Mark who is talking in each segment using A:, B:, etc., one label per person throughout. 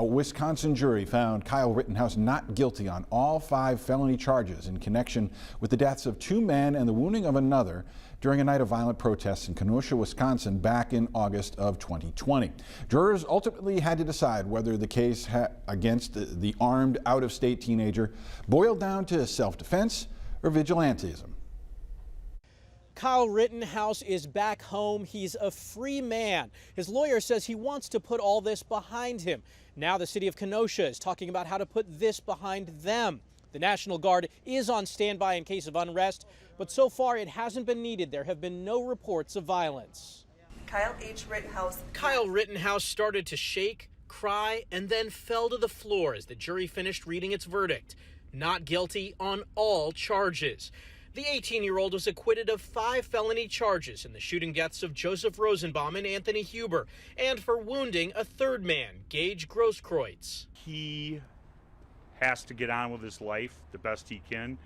A: A Wisconsin jury found Kyle Rittenhouse not guilty on all 5 felony charges in connection with the deaths of 2 men and the wounding of another during a night of violent protests in Kenosha, Wisconsin back in August of 2020. Jurors ultimately had to decide whether the case against the armed out-of-state teenager boiled down to self-defense or vigilantism.
B: Kyle Rittenhouse is back home. He's a free man. His lawyer says he wants to put all this behind him. Now the city of Kenosha is talking about how to put this behind them. The National Guard is on standby in case of unrest, but so far it hasn't been needed. There have been no reports of violence.
C: Kyle Rittenhouse.
B: Kyle Rittenhouse started to shake, cry, and then fell to the floor as the jury finished reading its verdict. Not guilty on all charges. The 18-year-old was acquitted of 5 felony charges in the shooting deaths of Joseph Rosenbaum and Anthony Huber, and for wounding a third man, Gage Grosskreutz.
D: He has to get on with his life the best he can.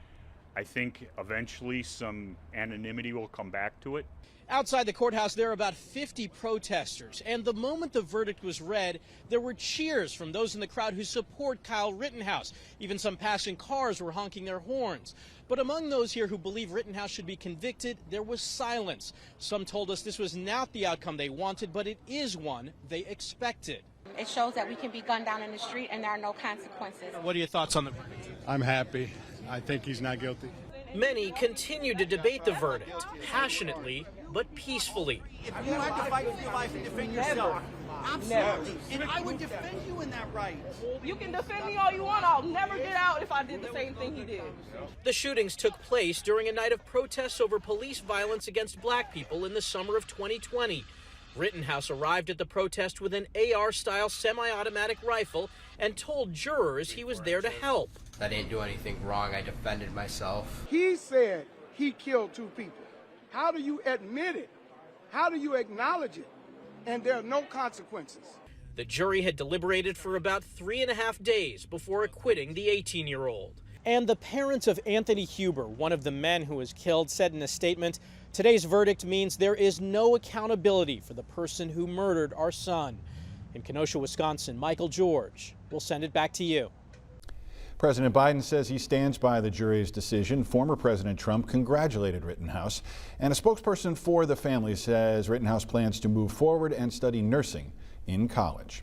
D: I think eventually some anonymity will come back to it.
B: Outside the courthouse, there are about 50 protesters, and the moment the verdict was read, there were cheers from those in the crowd who support Kyle Rittenhouse. Even some passing cars were honking their horns. But among those here who believe Rittenhouse should be convicted, there was silence. Some told us this was not the outcome they wanted, but it is one they expected.
E: It shows that we can be gunned down in the street and there are no consequences.
B: What are your thoughts on the verdict?
F: I'm happy. I think he's not guilty.
B: Many continued to debate the verdict, passionately but peacefully.
G: If you had to fight for your life and defend yourself, absolutely. And I would defend you in that right.
H: You can defend me all you want. I'll never get out if I did the same thing he did.
B: The shootings took place during a night of protests over police violence against black people in the summer of 2020. Rittenhouse arrived at the protest with an AR-style semi-automatic rifle and told jurors he was there to help.
I: I didn't do anything wrong. I defended myself.
J: He said he killed 2 people. How do you admit it? How do you acknowledge it? And there are no consequences.
B: The jury had deliberated for about 3.5 days before acquitting the 18-year-old. And the parents of Anthony Huber, one of the men who was killed, said in a statement, "Today's verdict means there is no accountability for the person who murdered our son." In Kenosha, Wisconsin, Michael George will send it back to you.
A: President Biden says he stands by the jury's decision. Former President Trump congratulated Rittenhouse, and a spokesperson for the family says Rittenhouse plans to move forward and study nursing in college.